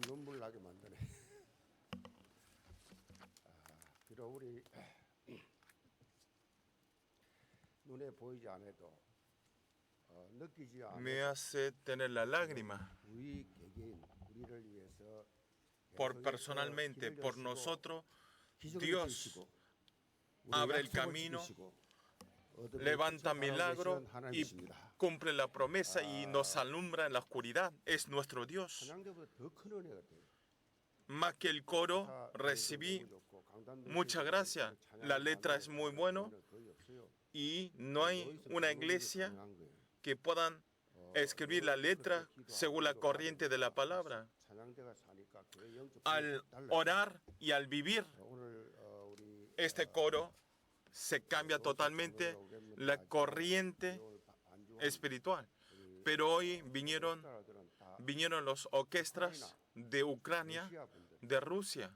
눈물 나게 만드네. 비록 우리 눈에 보이지 않아도 느끼지 Me 않아도 hace tener la lágrima 우리 개개인 우리를 위해서 por personalmente, 길을 por 여시고 nosotros. 기적을 Dios 이루시고 우리의 abre el 약속을 camino, 지키시고 어둠을 levanta 쫓아가고 milagros 계시는 y 하나님이십니다. cumple la promesa y nos alumbra en la oscuridad. Es nuestro Dios. 찬양대보다 더 큰 은혜가 돼요. Más que el coro, recibí mucha gracia. La letra es muy buena y no hay una iglesia que puedan escribir la letra según la corriente de la palabra. Al orar y al vivir este coro, se cambia totalmente la corriente espiritual. Pero hoy vinieron los orquestas de Ucrania, de Rusia.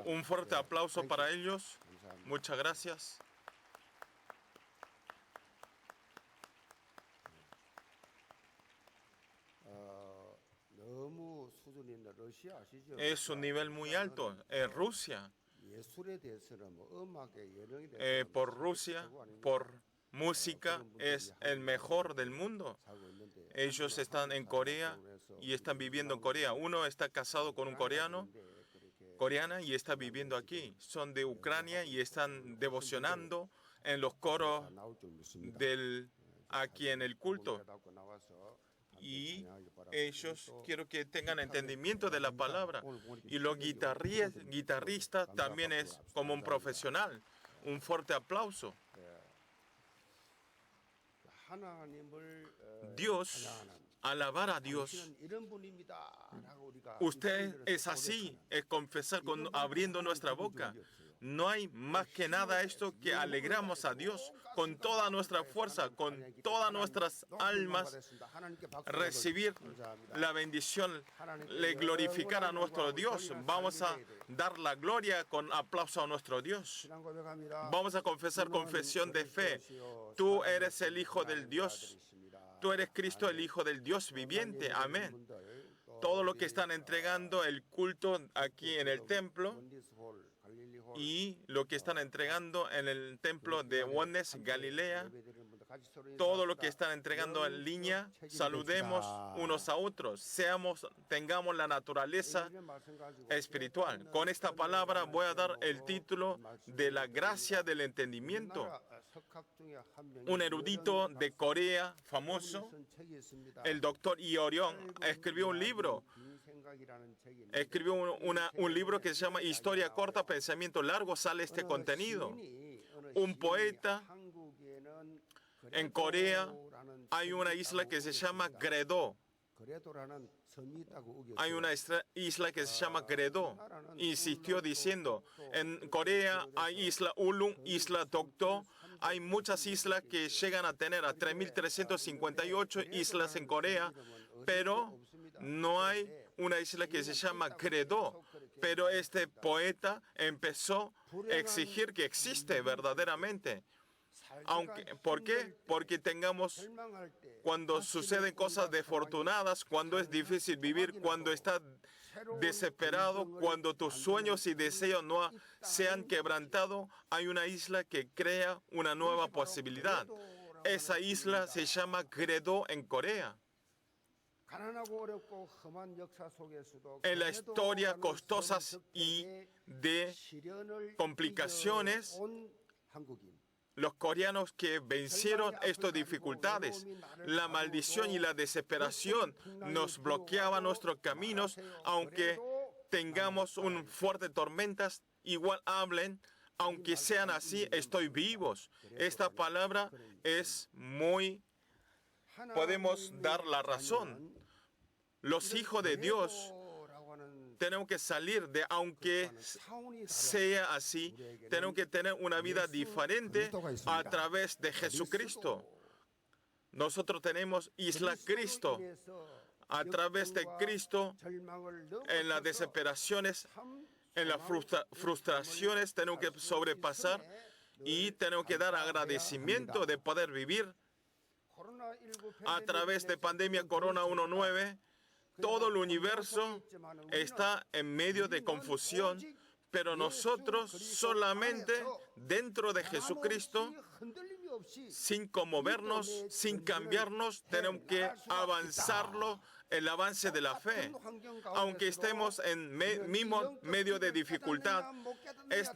Un fuerte aplauso para ellos. Muchas gracias. Es un nivel muy alto en Rusia. Por Rusia, por música, es el mejor del mundo. Ellos están en Corea y están viviendo en Corea. Uno está casado con un coreana y está viviendo aquí. Son de Ucrania y están devocionando en los coros aquí en el culto. Y ellos quiero que tengan entendimiento de la palabra. Y los guitarristas también es como un profesional. Un fuerte aplauso. Dios, alabar a Dios. Usted es así, es confesar abriendo nuestra boca. No hay más que nada esto que alegramos a Dios con toda nuestra fuerza, con todas nuestras almas, recibir la bendición, le glorificar a nuestro Dios. Vamos a dar la gloria con aplauso a nuestro Dios. Vamos a confesar confesión de fe. Tú eres el Hijo del Dios. Tú eres Cristo, el Hijo del Dios viviente. Amén. Todo lo que están entregando el culto aquí en el templo y lo que están entregando en el templo de Oneness, Galilea, todo lo que están entregando en línea, saludemos unos a otros, tengamos la naturaleza espiritual. Con esta palabra voy a dar el título de la gracia del entendimiento. Un erudito de Corea famoso, el doctor Lee Orion, escribió un libro. Escribió un libro que se llama Historia corta, pensamiento largo, sale este contenido. Un poeta en Corea, hay una isla que se llama Gredó. Hay una isla que se llama Gredó. Insistió diciendo, en Corea hay isla Ulum, isla Dokdo, hay muchas islas que llegan a tener a 3.358 islas en Corea, pero no hay una isla que se llama Gredó. Pero este poeta empezó a exigir que existe verdaderamente. ¿Por qué? Porque cuando suceden cosas desafortunadas, cuando es difícil vivir, cuando estás desesperado, cuando tus sueños y deseos no se han quebrantado, hay una isla que crea una nueva posibilidad. Esa isla se llama Gredó en Corea. En la historia costosa y de complicaciones, los coreanos que vencieron estas dificultades, la maldición y la desesperación nos bloqueaban nuestros caminos, aunque tengamos un fuerte tormentas, igual hablen, aunque sean así, estoy vivos. Esta palabra es podemos dar la razón. Los hijos de Dios tenemos que salir de, aunque sea así, tenemos que tener una vida diferente a través de Jesucristo. Nosotros tenemos Isla Cristo. A través de Cristo, en las desesperaciones, en las frustraciones, tenemos que sobrepasar y tenemos que dar agradecimiento de poder vivir. A través de pandemia Corona 19, todo el universo está en medio de confusión, pero nosotros solamente dentro de Jesucristo, sin conmovernos, sin cambiarnos, tenemos que avanzarlo, el avance de la fe. Aunque estemos en mismo medio de dificultad,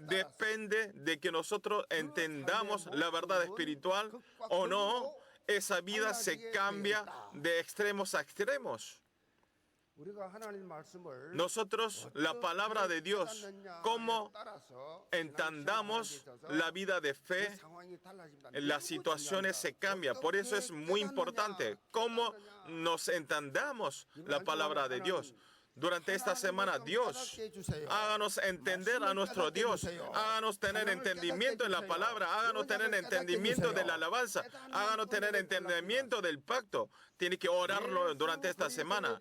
depende de que nosotros entendamos la verdad espiritual o no. Esa vida se cambia de extremos a extremos. Nosotros, la palabra de Dios, cómo entendamos la vida de fe, las situaciones se cambian. Por eso es muy importante cómo nos entendamos la palabra de Dios. Durante esta semana, Dios, háganos entender a nuestro Dios, háganos tener entendimiento en la palabra, háganos tener entendimiento de la alabanza, háganos tener entendimiento del pacto. Tiene que orarlo durante esta semana.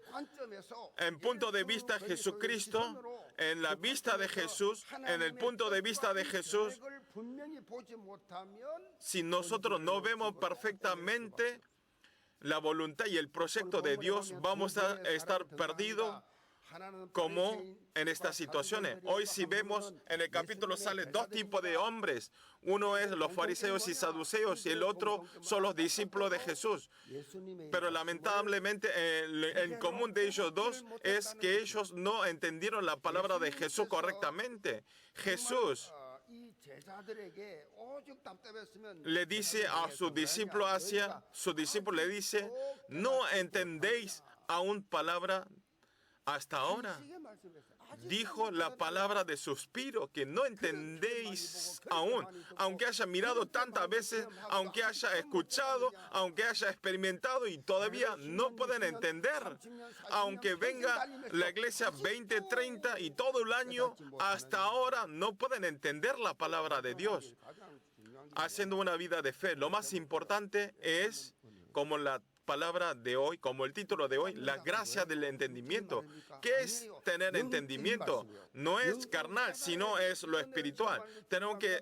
En punto de vista de Jesucristo, en la vista de Jesús, en el punto de vista de Jesús, si nosotros no vemos perfectamente la voluntad y el proyecto de Dios, vamos a estar perdidos como en estas situaciones. Hoy si vemos en el capítulo sale dos tipos de hombres. Uno es los fariseos y saduceos y el otro son los discípulos de Jesús. Pero lamentablemente en común de ellos dos es que ellos no entendieron la palabra de Jesús correctamente. Jesús le dice a su discípulo le dice, no entendéis aún palabra hasta ahora. Dijo la palabra de suspiro, que no entendéis aún. Aunque haya mirado tantas veces, aunque haya escuchado, aunque haya experimentado y todavía no pueden entender. Aunque venga la iglesia 20, 30 y todo el año, hasta ahora no pueden entender la palabra de Dios. Haciendo una vida de fe, lo más importante es, como la palabra de hoy, como el título de hoy, la gracia del entendimiento. ¿Qué es tener entendimiento? No es carnal, sino es lo espiritual. Tenemos que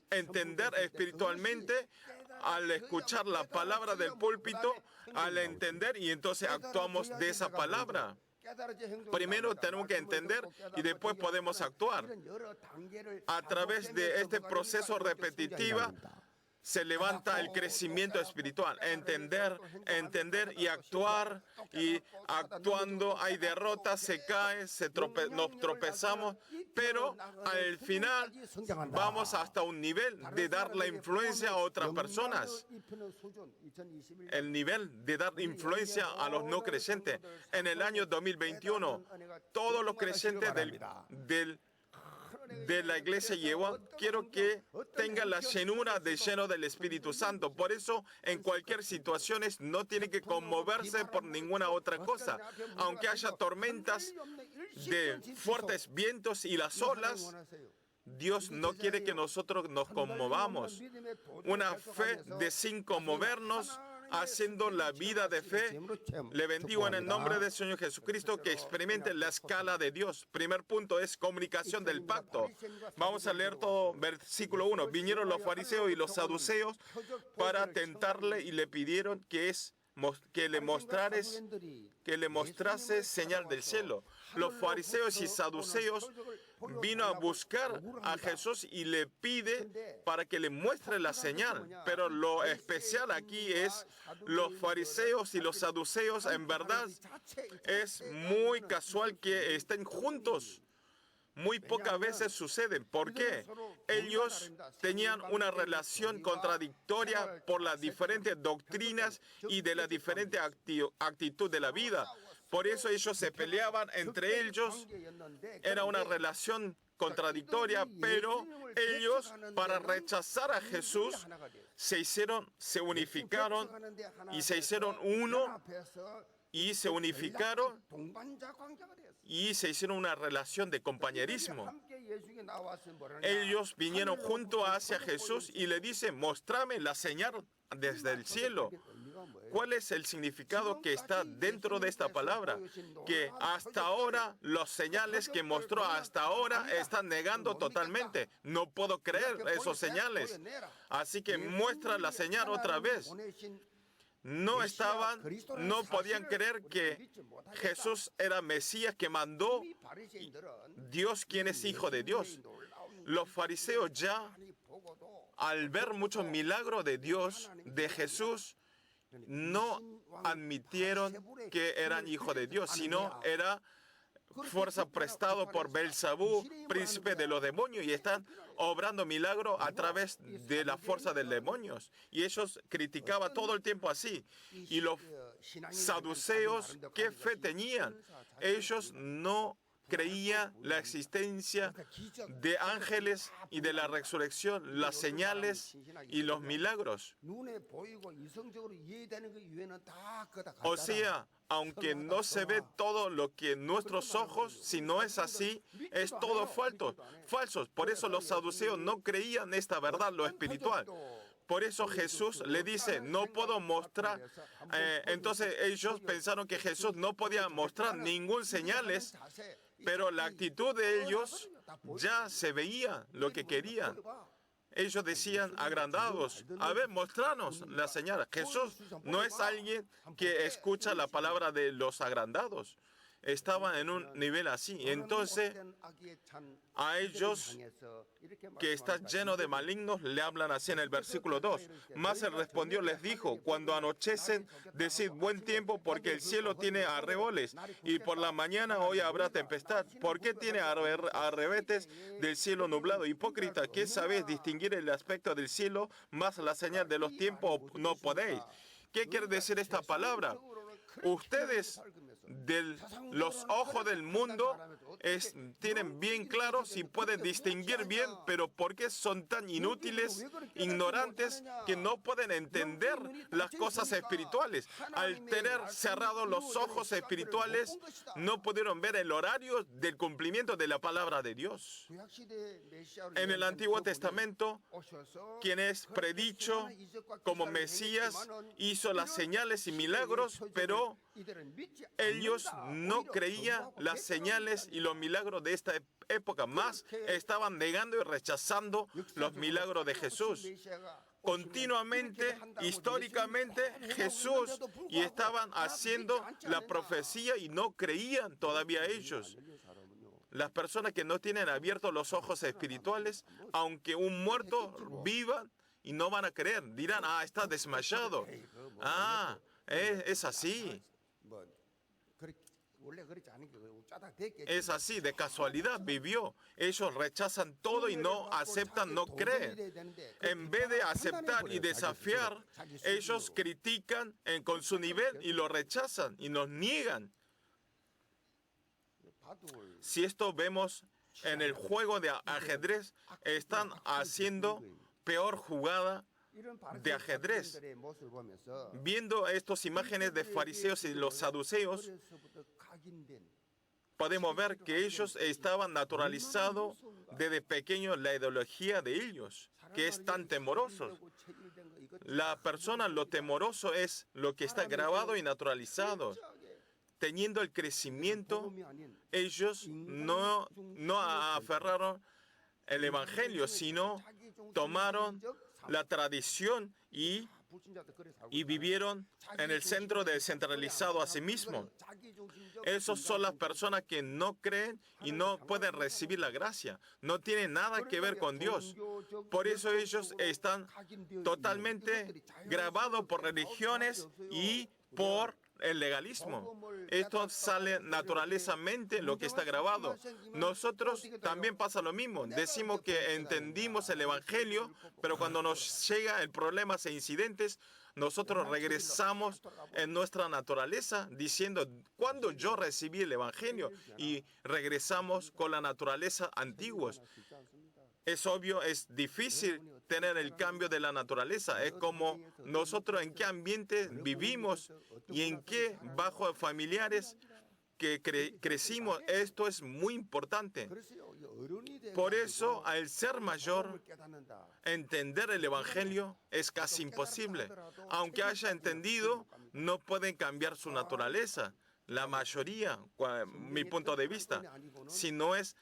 entender espiritualmente al escuchar la palabra del púlpito, al entender y entonces actuamos de esa palabra. Primero tenemos que entender y después podemos actuar. A través de este proceso repetitivo se levanta el crecimiento espiritual. Entender y actuar. Y actuando hay derrotas, se cae, nos tropezamos. Pero al final vamos hasta un nivel de dar la influencia a otras personas. El nivel de dar influencia a los no creyentes. En el año 2021, todos los creyentes de la iglesia Yehua, quiero que tengan la llenura de lleno del Espíritu Santo. Por eso, en cualquier situación, no tiene que conmoverse por ninguna otra cosa. Aunque haya tormentas de fuertes vientos y las olas, Dios no quiere que nosotros nos conmovamos. Una fe de sin conmovernos, haciendo la vida de fe. Le bendigo en el nombre del Señor Jesucristo que experimente la escala de Dios. Primer punto es comunicación del pacto. Vamos a leer todo versículo 1. Vinieron los fariseos y los saduceos para tentarle y le pidieron que le mostrase señal del cielo. Los fariseos y saduceos vino a buscar a Jesús y le pide para que le muestre la señal. Pero lo especial aquí es los fariseos y los saduceos, en verdad, es muy casual que estén juntos. Muy pocas veces sucede. ¿Por qué? Ellos tenían una relación contradictoria por las diferentes doctrinas y de la diferente actitud de la vida. Por eso ellos se peleaban entre ellos. Era una relación contradictoria, pero ellos, para rechazar a Jesús, se unificaron y se hicieron uno y se unificaron y se hicieron una relación de compañerismo. Ellos vinieron junto hacia Jesús y le dicen, mostrame la señal desde el cielo. ¿Cuál es el significado que está dentro de esta palabra? Que hasta ahora, los señales que mostró hasta ahora están negando totalmente. No puedo creer esos señales. Así que muestra la señal otra vez. no podían creer que Jesús era Mesías que mandó Dios, quien es Hijo de Dios. Los fariseos ya, al ver muchos milagros de Dios, de Jesús, no admitieron que eran hijos de Dios, sino era fuerza prestado por Belzabú, príncipe de los demonios, y están obrando milagros a través de la fuerza de los demonios. Y ellos criticaban todo el tiempo así. Y los saduceos, ¿qué fe tenían? Ellos no creían la existencia de ángeles y de la resurrección, las señales y los milagros. O sea, aunque no se ve todo lo que nuestros ojos, si no es así, es todo falso. Por eso los saduceos no creían esta verdad, lo espiritual. Por eso Jesús le dice, no puedo mostrar. Entonces ellos pensaron que Jesús no podía mostrar ningún señales, pero la actitud de ellos ya se veía lo que querían. Ellos decían, agrandados, a ver, mostranos la señal. Jesús no es alguien que escucha la palabra de los agrandados. Estaban en un nivel así. Entonces, a ellos que están llenos de malignos, le hablan así en el versículo 2. Mas él respondió, les dijo, cuando anochecen, decid buen tiempo, porque el cielo tiene arreboles, y por la mañana hoy habrá tempestad. ¿Por qué tiene arrebetes del cielo nublado? Hipócrita, ¿qué sabéis distinguir el aspecto del cielo, más la señal de los tiempos no podéis? ¿Qué quiere decir esta palabra? Ustedes, de los ojos del mundo, tienen bien claro si pueden distinguir bien, pero ¿por qué son tan inútiles, ignorantes, que no pueden entender las cosas espirituales? Al tener cerrados los ojos espirituales, no pudieron ver el horario del cumplimiento de la palabra de Dios. En el Antiguo Testamento, quien es predicho como Mesías, hizo las señales y milagros, pero ellos no creían las señales y los milagros de esta época, más estaban negando y rechazando los milagros de Jesús. Continuamente, históricamente, Jesús, y estaban haciendo la profecía y no creían todavía ellos. Las personas que no tienen abiertos los ojos espirituales, aunque un muerto viva, y no van a creer, dirán, está desmayado. Es así. Es así, de casualidad vivió. Ellos rechazan todo y no aceptan, no creen. En vez de aceptar y desafiar, ellos critican con su nivel y lo rechazan y nos niegan. Si esto vemos en el juego de ajedrez, están haciendo peor jugada de ajedrez. Viendo estas imágenes de fariseos y los saduceos, podemos ver que ellos estaban naturalizados desde pequeños la ideología de ellos, que es tan temorosos. La persona, lo temoroso es lo que está grabado y naturalizado. Teniendo el crecimiento, ellos no aferraron el evangelio, sino tomaron la tradición y vivieron en el centro descentralizado a sí mismo. Esas son las personas que no creen y no pueden recibir la gracia. No tienen nada que ver con Dios. Por eso ellos están totalmente grabados por religiones y por el legalismo. Esto sale naturalmente lo que está grabado. Nosotros también pasa lo mismo. Decimos que entendimos el evangelio, pero cuando nos llega el problema e incidentes, nosotros regresamos en nuestra naturaleza diciendo, ¿cuándo yo recibí el evangelio? Y regresamos con la naturaleza antigua. Es obvio, es difícil tener el cambio de la naturaleza. Es como nosotros en qué ambiente vivimos y en qué bajo familiares que crecimos. Esto es muy importante. Por eso, al ser mayor, entender el evangelio es casi imposible. Aunque haya entendido, no pueden cambiar su naturaleza. La mayoría, mi punto de vista, si no es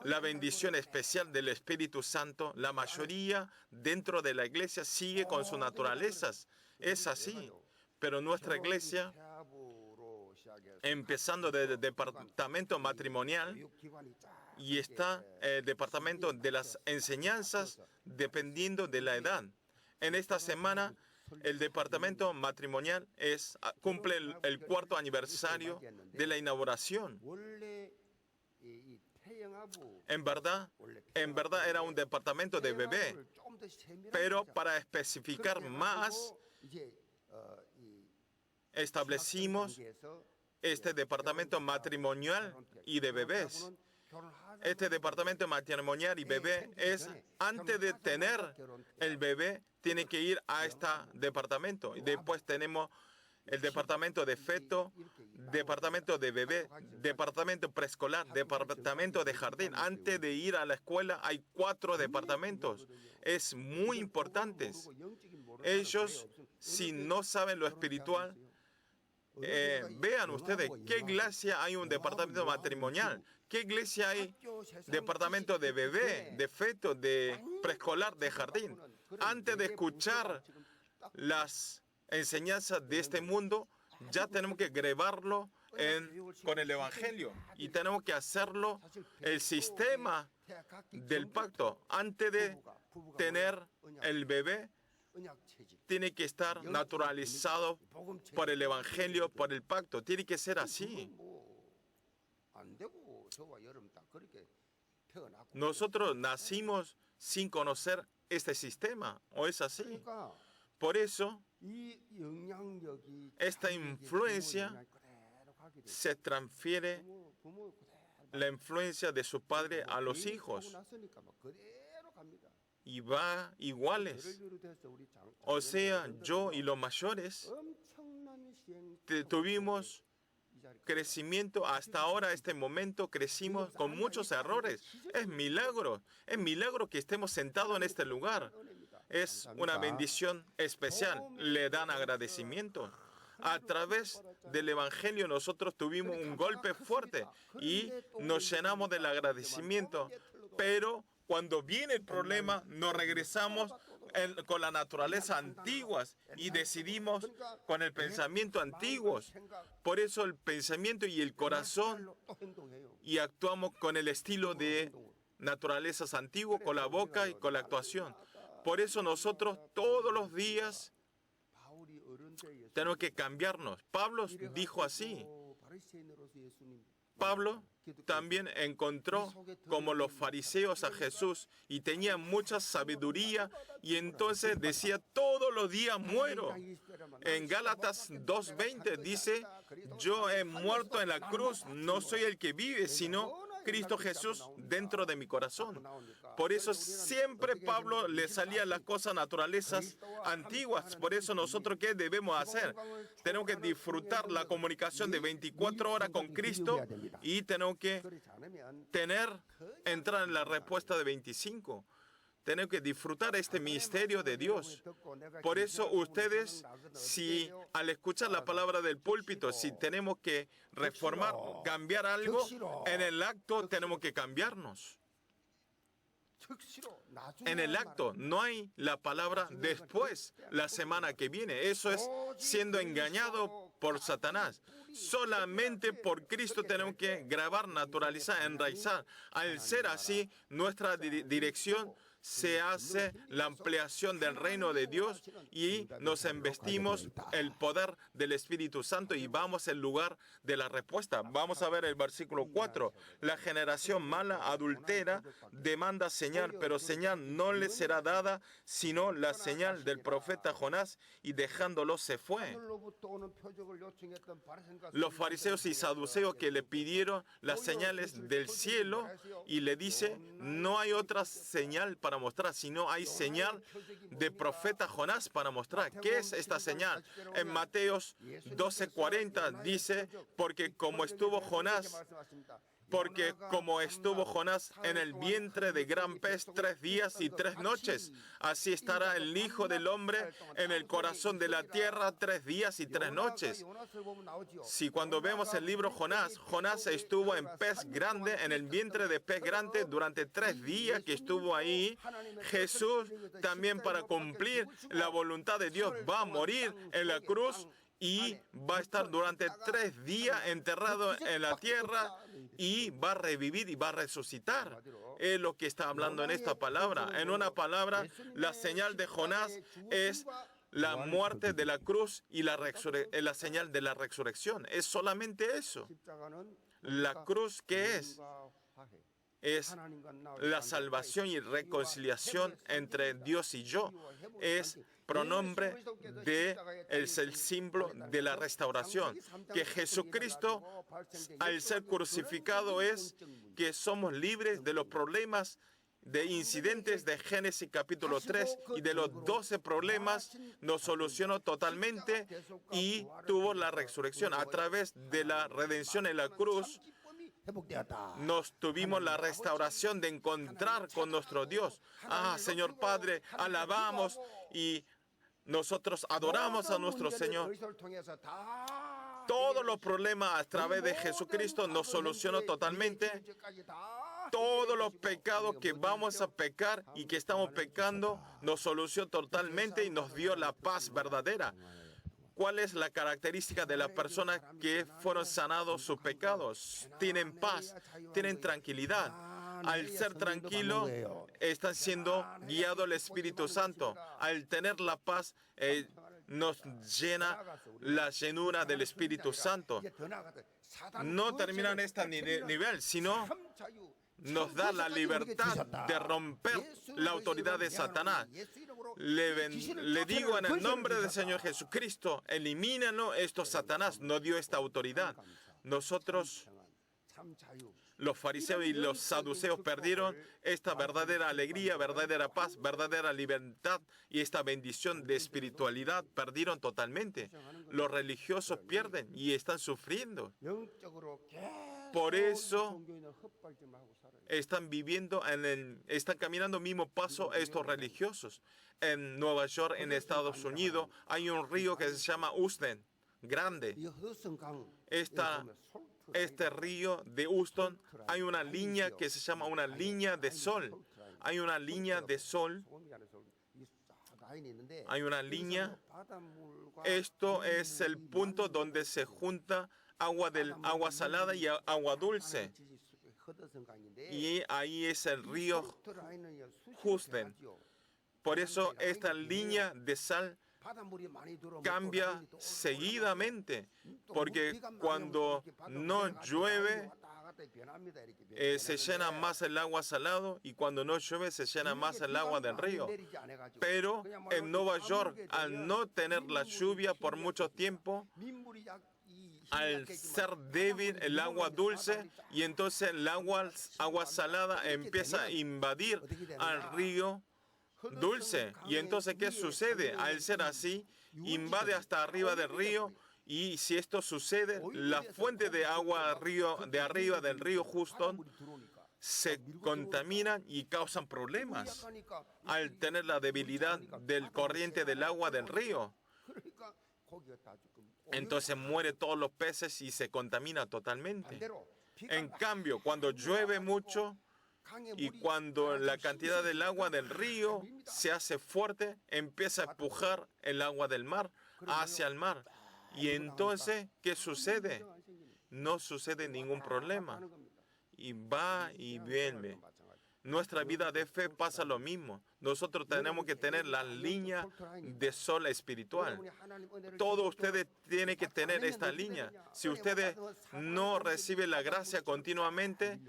la bendición especial del Espíritu Santo, la mayoría dentro de la iglesia sigue con sus naturalezas. Es así. Pero nuestra iglesia, empezando desde el departamento matrimonial, y está el departamento de las enseñanzas dependiendo de la edad. En esta semana, el departamento matrimonial cumple el 4º aniversario de la inauguración. En verdad era un departamento de bebé, pero para especificar más, establecimos este departamento matrimonial y de bebés. Este departamento matrimonial y bebé es, antes de tener el bebé, tiene que ir a este departamento. Y después tenemos el departamento de feto, departamento de bebé, departamento preescolar, departamento de jardín. Antes de ir a la escuela hay 4 departamentos. Es muy importante. Ellos, si no saben lo espiritual, vean ustedes qué iglesia hay un departamento matrimonial, qué iglesia hay departamento de bebé, de feto, de preescolar, de jardín. Antes de escuchar las enseñanzas de este mundo, ya tenemos que grabarlo con el Evangelio y tenemos que hacerlo el sistema del pacto. Antes de tener el bebé, tiene que estar naturalizado por el Evangelio, por el pacto. Tiene que ser así. Nosotros nacimos sin conocer este sistema, ¿o es así? Por eso, esta influencia se transfiere, la influencia de su padre a los hijos, y va iguales. O sea, yo y los mayores tuvimos crecimiento hasta ahora, este momento, crecimos con muchos errores. Es milagro que estemos sentados en este lugar. Es una bendición especial. Le dan agradecimiento. A través del Evangelio nosotros tuvimos un golpe fuerte y nos llenamos del agradecimiento. Pero cuando viene el problema, nos regresamos con la naturaleza antigua y decidimos con el pensamiento antiguo. Por eso el pensamiento y el corazón, y actuamos con el estilo de naturalezas antiguas, con la boca y con la actuación. Por eso nosotros todos los días tenemos que cambiarnos. Pablo dijo así. Pablo también encontró como los fariseos a Jesús y tenía mucha sabiduría y entonces decía, todos los días muero. En Gálatas 2:20 dice, yo he muerto en la cruz, no soy el que vive, sino Cristo Jesús dentro de mi corazón. Por eso siempre Pablo le salía las cosas naturalezas antiguas. Por eso nosotros, ¿qué debemos hacer? Tenemos que disfrutar la comunicación de 24 horas con Cristo y tenemos que entrar en la respuesta de 25. Tenemos que disfrutar este misterio de Dios. Por eso ustedes, si al escuchar la palabra del púlpito, si tenemos que reformar, cambiar algo, en el acto tenemos que cambiarnos. En el acto, no hay la palabra después, la semana que viene. Eso es siendo engañado por Satanás. Solamente por Cristo tenemos que grabar, naturalizar, enraizar. Al ser así, nuestra dirección se hace la ampliación del reino de Dios y nos investimos el poder del Espíritu Santo y vamos al lugar de la respuesta. Vamos a ver el versículo 4. La generación mala, adultera, demanda señal, pero señal no le será dada, sino la señal del profeta Jonás, y dejándolo se fue. Los fariseos y saduceos que le pidieron las señales del cielo y le dice, no hay otra señal para mostrar, sino hay señal de profeta Jonás para mostrar. ¿Qué es esta señal? En Mateos 12:40 dice, porque como estuvo Jonás en el vientre de gran pez 3 días y 3 noches, así estará el Hijo del Hombre en el corazón de la tierra 3 días y 3 noches. Si cuando vemos el libro Jonás estuvo en pez grande, en el vientre de pez grande durante 3 días que estuvo ahí. Jesús también, para cumplir la voluntad de Dios, va a morir en la cruz y va a estar durante 3 días enterrado en la tierra y va a revivir y va a resucitar. Es lo que está hablando en esta palabra. En una palabra, la señal de Jonás es la muerte de la cruz y la señal de la resurrección. Es solamente eso. La cruz, ¿qué es? Es la salvación y reconciliación entre Dios y yo. Es pronombre es el símbolo de la restauración. Que Jesucristo, al ser crucificado, es que somos libres de los problemas, de incidentes de Génesis capítulo 3 y de los 12 problemas, nos solucionó totalmente y tuvo la resurrección. A través de la redención en la cruz, nos tuvimos la restauración de encontrar con nuestro Dios. Señor Padre, alabamos y nosotros adoramos a nuestro Señor. Todos los problemas a través de Jesucristo nos solucionó totalmente. Todos los pecados que vamos a pecar y que estamos pecando nos solucionó totalmente y nos dio la paz verdadera. ¿Cuál es la característica de las personas que fueron sanados sus pecados? Tienen paz, tienen tranquilidad. Al ser tranquilo, están siendo guiados el Espíritu Santo. Al tener la paz, nos llena la llenura del Espíritu Santo. No termina en este nivel, sino nos da la libertad de romper la autoridad de Satanás. Le digo en el nombre del Señor Jesucristo, elimínanos esto. Satanás nos dio esta autoridad. Nosotros, los fariseos y los saduceos, perdieron esta verdadera alegría, verdadera paz, verdadera libertad y esta bendición de espiritualidad. Perdieron totalmente. Los religiosos pierden y están sufriendo. Por eso están están caminando el mismo paso estos religiosos. En Nueva York, en Estados Unidos, hay un río que se llama Houston, grande. Este río de Houston, hay una línea que se llama una línea de sol. Hay una línea de sol. Hay una línea. Esto es el punto donde se junta agua salada y agua dulce. Y ahí es el río Houston. Por eso esta línea de sal cambia seguidamente, porque cuando no llueve se llena más el agua salado y cuando no llueve se llena más el agua del río. Pero en Nueva York, al no tener la lluvia por mucho tiempo, al ser débil el agua dulce, y entonces el agua salada empieza a invadir al río dulce. Y entonces, ¿qué sucede? Al ser así, invade hasta arriba del río, y si esto sucede, la fuente de agua de arriba del río Houston se contaminan y causan problemas al tener la debilidad del corriente del agua del río. Entonces mueren todos los peces y se contamina totalmente. En cambio, cuando llueve mucho y cuando la cantidad del agua del río se hace fuerte, empieza a empujar el agua del mar hacia el mar. Y entonces, ¿qué sucede? No sucede ningún problema. Y va y viene. Nuestra vida de fe pasa lo mismo. Nosotros tenemos que tener la línea de sol espiritual. Todos ustedes tienen que tener esta línea. Si ustedes no reciben la gracia continuamente,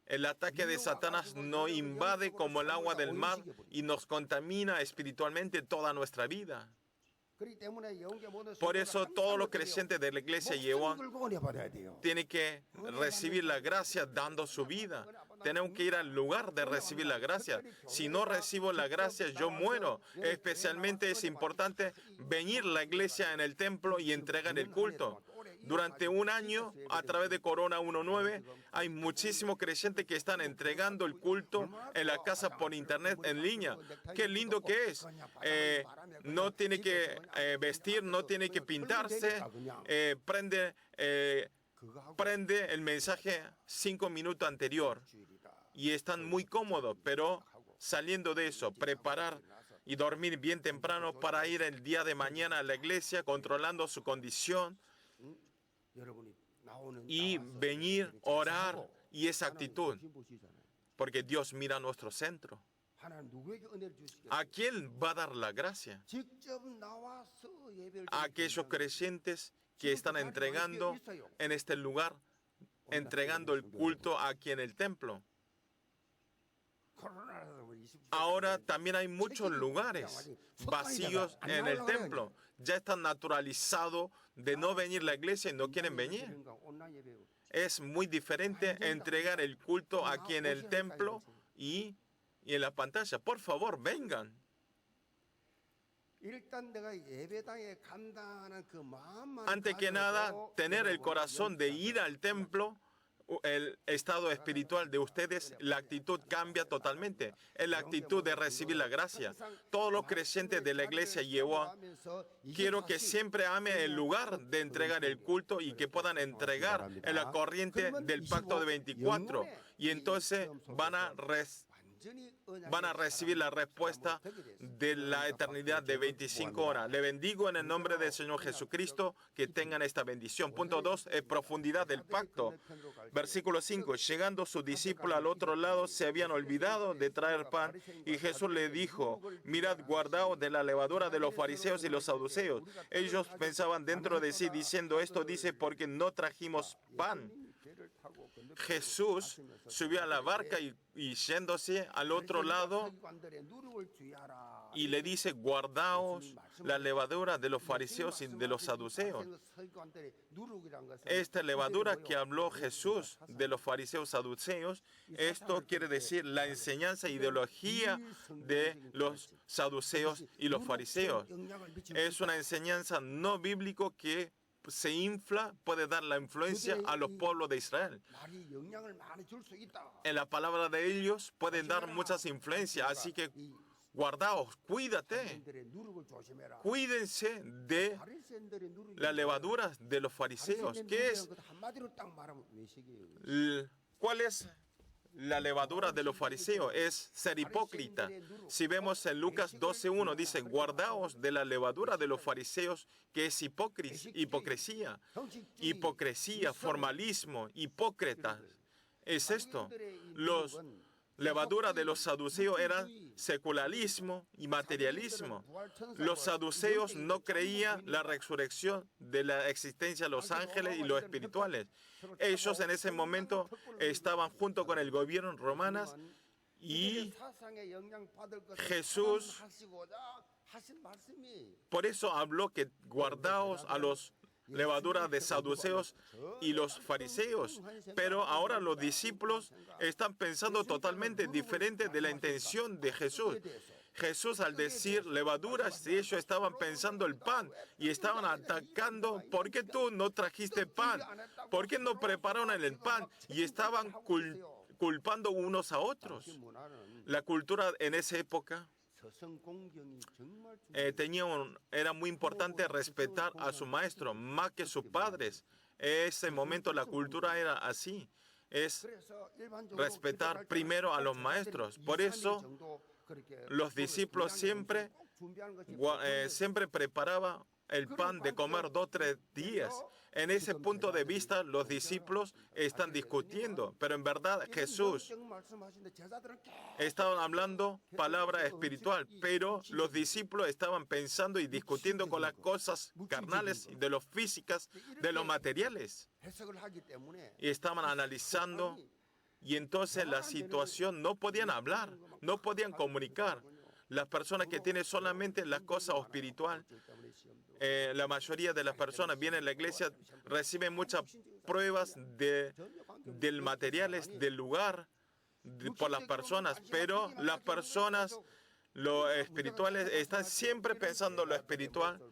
el ataque de Satanás nos invade como el agua del mar y nos contamina espiritualmente toda nuestra vida. Por eso todos los creyentes de la iglesia Yehová tienen que recibir la gracia dando su vida. Tenemos que ir al lugar de recibir la gracia. Si no recibo la gracia, yo muero. Especialmente es importante venir a la iglesia en el templo y entregar el culto. Durante un año, a través de Corona 19, hay muchísimos creyentes que están entregando el culto en la casa por internet, en línea. Qué lindo que es. No tiene que vestir, no tiene que pintarse. Prende el mensaje 5 minutos anterior y están muy cómodos, pero saliendo de eso, preparar y dormir bien temprano para ir el día de mañana a la iglesia controlando su condición y venir, orar y esa actitud, porque Dios mira nuestro centro. ¿A quién va a dar la gracia? A aquellos creyentes que están entregando en este lugar, entregando el culto aquí en el templo. Ahora también hay muchos lugares vacíos en el templo. Ya están naturalizados de no venir a la iglesia y no quieren venir. Es muy diferente entregar el culto aquí en el templo y en la pantalla. Por favor, vengan. Antes que nada, tener el corazón de ir al templo, el estado espiritual de ustedes, la actitud cambia totalmente. Es la actitud de recibir la gracia. Todos los creyentes de la iglesia quiero que siempre ame el lugar de entregar el culto y que puedan entregar en la corriente del pacto de 24. Y entonces van a recibir la respuesta de la eternidad de 25 horas. Le bendigo en el nombre del Señor Jesucristo, que tengan esta bendición. Punto 2, es profundidad del pacto. Versículo 5, llegando sus discípulos al otro lado, se habían olvidado de traer pan, y Jesús le dijo, mirad, guardaos de la levadura de los fariseos y los saduceos. Ellos pensaban dentro de sí, diciendo, esto dice porque no trajimos pan. Jesús subió a la barca y yéndose al otro lado y le dice, guardaos la levadura de los fariseos y de los saduceos. Esta levadura que habló Jesús de los fariseos saduceos, esto quiere decir la enseñanza e ideología de los saduceos y los fariseos. Es una enseñanza no bíblico que se infla, puede dar la influencia a los pueblos de Israel. En la palabra de ellos pueden dar muchas influencias, así que guardaos, cuídate. Cuídense de la levadura de los fariseos. ¿Cuál es la levadura de los fariseos? Es ser hipócrita. Si vemos en Lucas 12:1, dice, guardaos de la levadura de los fariseos, que es hipocresía. Hipocresía, formalismo, hipócritas. Es esto. Los levadura de los saduceos eran secularismo y materialismo. Los saduceos no creían la resurrección de la existencia de los ángeles y los espirituales. Ellos en ese momento estaban junto con el gobierno romano y Jesús por eso habló que guardaos a los levadura de saduceos y los fariseos. Pero ahora los discípulos están pensando totalmente diferente de la intención de Jesús. Jesús al decir levaduras, ellos estaban pensando el pan y estaban atacando, ¿por qué tú no trajiste pan? ¿Por qué no prepararon el pan? Y estaban culpando unos a otros. La cultura en esa época era muy importante respetar a su maestro más que sus padres. En ese momento la cultura era así, es respetar primero a los maestros. Por eso los discípulos siempre preparaban el pan de comer 2 o 3 días. En ese punto de vista, los discípulos están discutiendo, pero en verdad Jesús estaba hablando palabra espiritual, pero los discípulos estaban pensando y discutiendo con las cosas carnales, de lo físicas, de lo materiales. Y estaban analizando, y entonces la situación no podían hablar, no podían comunicar. Las personas que tienen solamente las cosas espirituales, la mayoría de las personas vienen a la iglesia, reciben muchas pruebas del materiales, del lugar, por las personas, pero las personas, los espirituales, están siempre pensando en lo espiritual.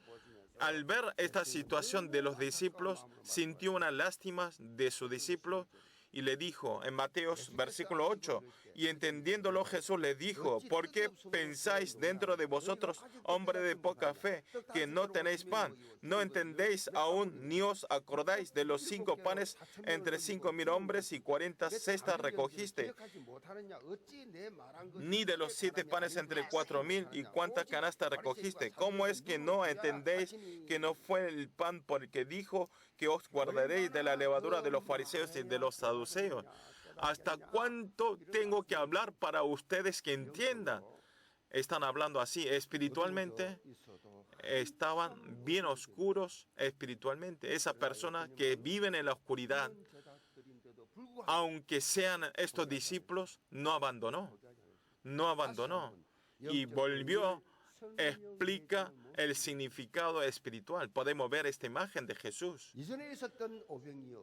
Al ver esta situación de los discípulos, sintió una lástima de sus discípulos y le dijo en Mateos versículo 8, y entendiéndolo Jesús les dijo, ¿por qué pensáis dentro de vosotros, hombre de poca fe, que no tenéis pan? ¿No entendéis aún ni os acordáis de los 5 panes entre 5,000 hombres y 40 cestas recogiste? Ni de los 7 panes entre 4,000 y cuántas canastas recogiste. ¿Cómo es que no entendéis que no fue el pan porque dijo que os guardaréis de la levadura de los fariseos y de los saduceos? ¿Hasta cuánto tengo que hablar para ustedes que entiendan? Están hablando así espiritualmente. Estaban bien oscuros espiritualmente. Esa persona que viven en la oscuridad, aunque sean estos discípulos, no abandonó. No abandonó. Y volvió, explica el significado espiritual. Podemos ver esta imagen de Jesús.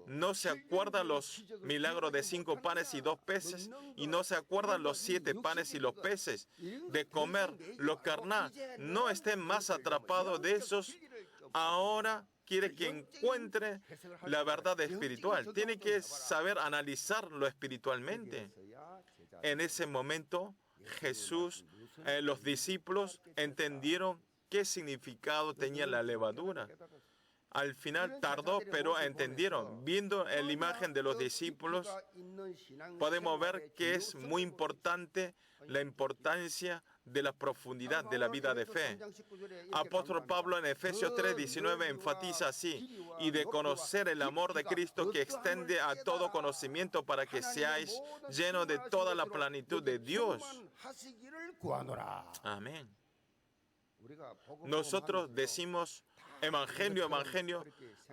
No se acuerdan los milagros de 5 panes y 2 peces, y no se acuerdan los 7 panes y los peces, de comer lo carnal. No estén más atrapados de esos. Ahora quiere que encuentre la verdad espiritual. Tiene que saber analizarlo espiritualmente. En ese momento, Jesús, los discípulos entendieron qué significado tenía la levadura. Al final tardó, pero entendieron. Viendo la imagen de los discípulos, podemos ver que es muy importante la importancia de la profundidad de la vida de fe. Apóstol Pablo en Efesios 3:19 enfatiza así, y de conocer el amor de Cristo que extiende a todo conocimiento para que seáis llenos de toda la plenitud de Dios. Amén. Nosotros decimos evangelio, evangelio,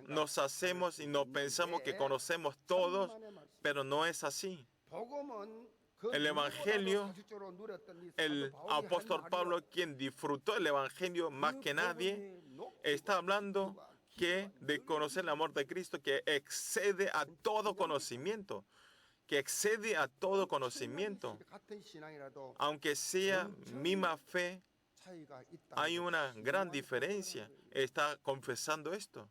nos hacemos y nos pensamos que conocemos todos, pero no es así. El evangelio, el apóstol Pablo, quien disfrutó el evangelio más que nadie, está hablando que de conocer el amor de Cristo que excede a todo conocimiento, que excede a todo conocimiento. Aunque sea misma fe, hay una gran diferencia. Está confesando esto.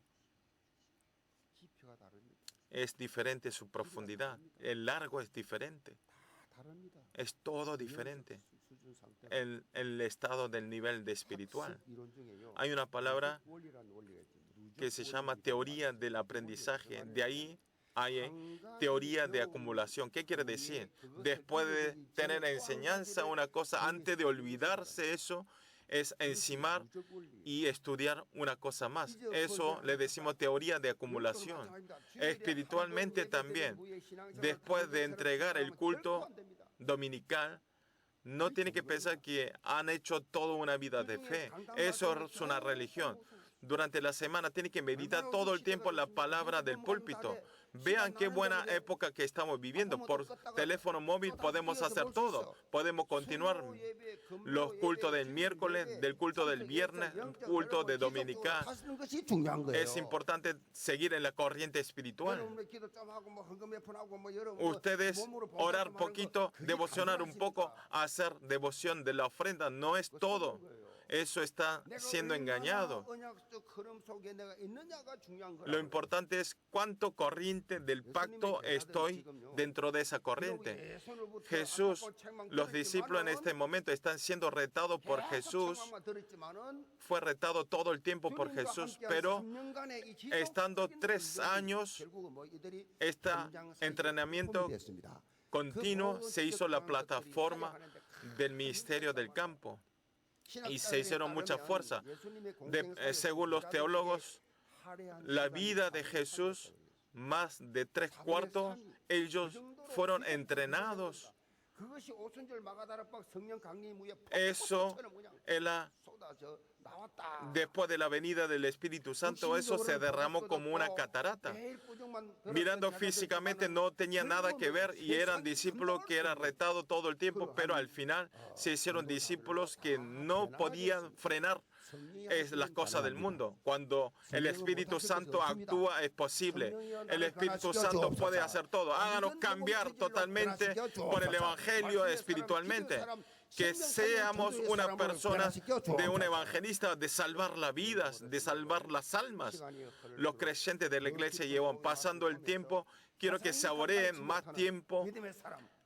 Es diferente su profundidad. El largo es diferente. Es todo diferente. El estado del nivel de espiritual. Hay una palabra que se llama teoría del aprendizaje. De ahí hay teoría de acumulación. ¿Qué quiere decir? Después de tener enseñanza, una cosa, antes de olvidarse eso, es encimar y estudiar una cosa más. Eso le decimos teoría de acumulación. Espiritualmente también, después de entregar el culto dominical, no tiene que pensar que han hecho toda una vida de fe. Eso es una religión. Durante la semana tiene que meditar todo el tiempo la palabra del púlpito. Vean qué buena época que estamos viviendo. Por teléfono móvil podemos hacer todo. Podemos continuar los cultos del miércoles, del culto del viernes, culto de dominical. Es importante seguir en la corriente espiritual. Ustedes orar poquito, devocionar un poco, hacer devoción de la ofrenda, no es todo. Eso está siendo engañado. Lo importante es cuánto corriente del pacto estoy dentro de esa corriente. Jesús, los discípulos en este momento están siendo retados por Jesús. Fue retado todo el tiempo por Jesús, pero estando 3 años, este entrenamiento continuo se hizo la plataforma del ministerio del campo. Y se hicieron mucha fuerza. Según los teólogos, la vida de Jesús, más de 3/4, ellos fueron entrenados. Eso después de la venida del Espíritu Santo, eso se derramó como una catarata. Mirando físicamente no tenía nada que ver y eran discípulos que eran retados todo el tiempo, pero al final se hicieron discípulos que no podían frenar las cosas del mundo. Cuando el Espíritu Santo actúa es posible. El Espíritu Santo puede hacer todo. Háganos cambiar totalmente por el Evangelio espiritualmente. que seamos una persona de un evangelista, de salvar las vidas, de salvar las almas. Los creyentes de la iglesia llevan pasando el tiempo. Quiero que saboreen más tiempo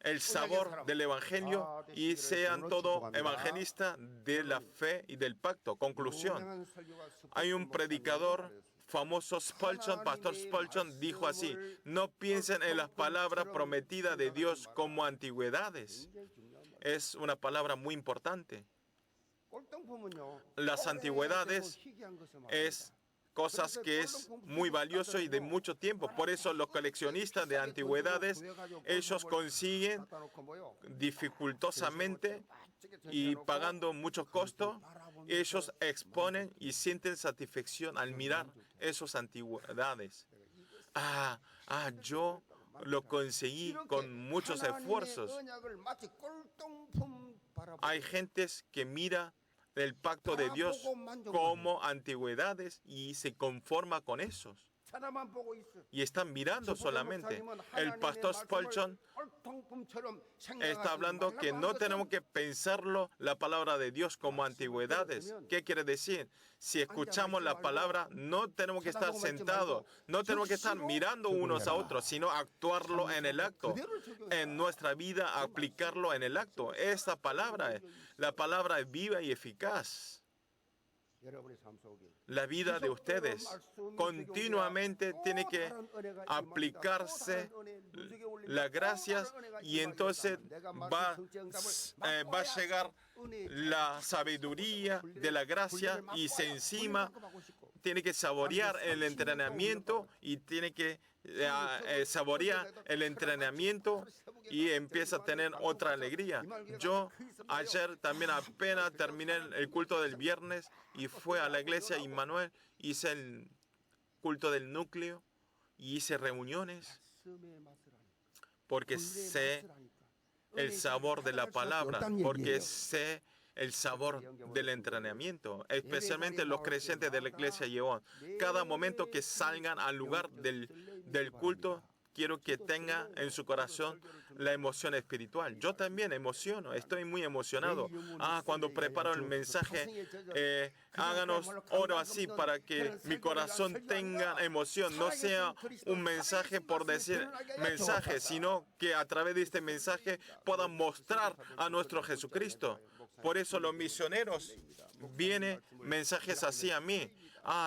el sabor del evangelio y sean todos evangelistas de la fe y del pacto. Conclusión. Hay un predicador famoso, Spurgeon, Pastor Spurgeon, dijo así: no piensen en las palabras prometidas de Dios como antigüedades. Es una palabra muy importante. Las antigüedades es cosas que es muy valioso y de mucho tiempo. Por eso los coleccionistas de antigüedades, ellos consiguen dificultosamente y pagando mucho costo, ellos exponen y sienten satisfacción al mirar esas antigüedades. Yo lo conseguí con muchos esfuerzos. Hay gentes que mira el pacto de Dios como antigüedades y se conforma con esos. Y están mirando solamente. El pastor Spurgeon está hablando que no tenemos que pensarlo la palabra de Dios como antigüedades. ¿Qué quiere decir? Si escuchamos la palabra, no tenemos que estar sentados, no tenemos que estar mirando unos a otros, sino actuarlo en el acto, en nuestra vida, aplicarlo en el acto. Esta palabra, la palabra es viva y eficaz. La vida de ustedes continuamente tiene que aplicarse las gracias y entonces va a llegar la sabiduría de la gracia y se encima tiene que saborear el entrenamiento y tiene que saborear el entrenamiento y empieza a tener otra alegría. Yo ayer también apenas terminé el culto del viernes y fui a la iglesia Immanuel, hice el culto del núcleo y hice reuniones porque sé el sabor de la palabra, porque sé el sabor del entrenamiento, especialmente los creyentes de la iglesia Yeón. Cada momento que salgan al lugar del culto, quiero que tenga en su corazón la emoción espiritual. Yo también emociono, estoy muy emocionado. Cuando preparo el mensaje, háganos oro así para que mi corazón tenga emoción. No sea un mensaje por decir mensaje, sino que a través de este mensaje puedan mostrar a nuestro Jesucristo. Por eso los misioneros vienen mensajes así a mí.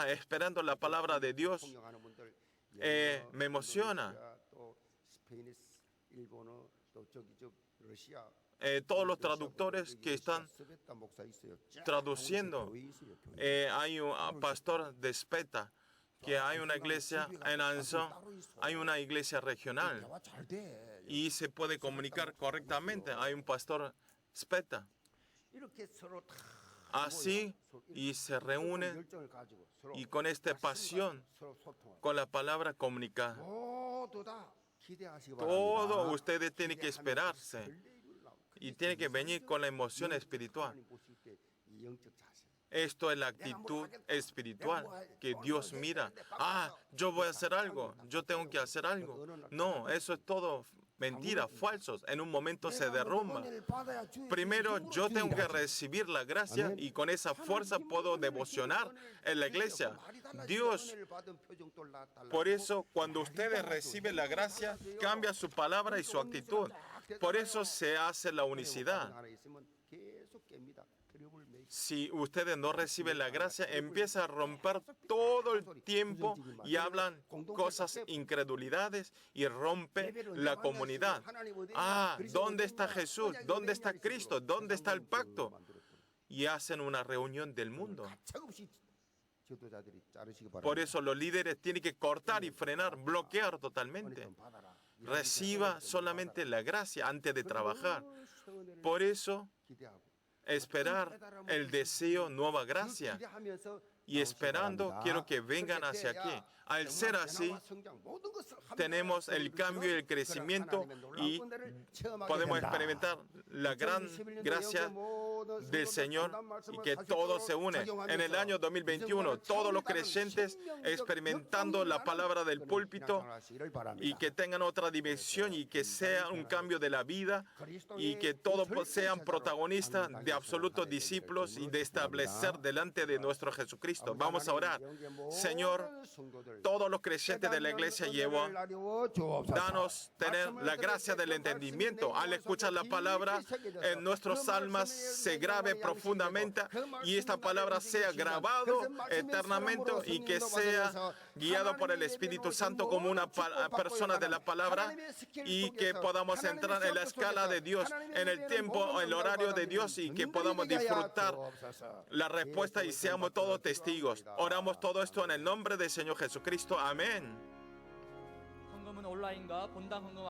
Esperando la palabra de Dios. Me emociona. Todos los traductores que están traduciendo. Hay un pastor de Speta, que hay una iglesia en Anson, hay una iglesia regional y se puede comunicar correctamente. Hay un pastor Speta. Así, y se reúnen y con esta pasión, con la palabra comunicada. Todo ustedes tienen que esperarse y tienen que venir con la emoción espiritual. Esto es la actitud espiritual que Dios mira. Yo voy a hacer algo, yo tengo que hacer algo. No, eso es todo mentira, falsos. En un momento se derrumba. Primero, yo tengo que recibir la gracia y con esa fuerza puedo devocionar en la iglesia. Dios, por eso, cuando ustedes reciben la gracia, cambia su palabra y su actitud. Por eso se hace la unicidad. Si ustedes no reciben la gracia, empieza a romper todo el tiempo y hablan cosas incredulidades y rompe la comunidad. ¿Dónde está Jesús? ¿Dónde está Cristo? ¿Dónde está el pacto? Y hacen una reunión del mundo. Por eso los líderes tienen que cortar y frenar, bloquear totalmente. Reciba solamente la gracia antes de trabajar. Por eso, esperar el deseo, nueva gracia. y esperando, quiero que vengan hacia aquí. Al ser así, tenemos el cambio y el crecimiento y podemos experimentar la gran gracia del Señor y que todo se une. En el año 2021, todos los creyentes experimentando la palabra del púlpito y que tengan otra dimensión y que sea un cambio de la vida y que todos sean protagonistas de absolutos discípulos y de establecer delante de nuestro Jesucristo. Vamos a orar. Señor, todos los creyentes de la iglesia llevó, danos tener la gracia del entendimiento. Al escuchar la palabra, en nuestras almas se grabe profundamente y esta palabra sea grabado eternamente y que sea guiado por el Espíritu Santo como una persona de la palabra y que podamos entrar en la escala de Dios, en el tiempo, en el horario de Dios y que podamos disfrutar la respuesta y seamos todos testigos. Oramos todo esto en el nombre del Señor Jesucristo. Amén. 헌금은 온라인과 본당 헌금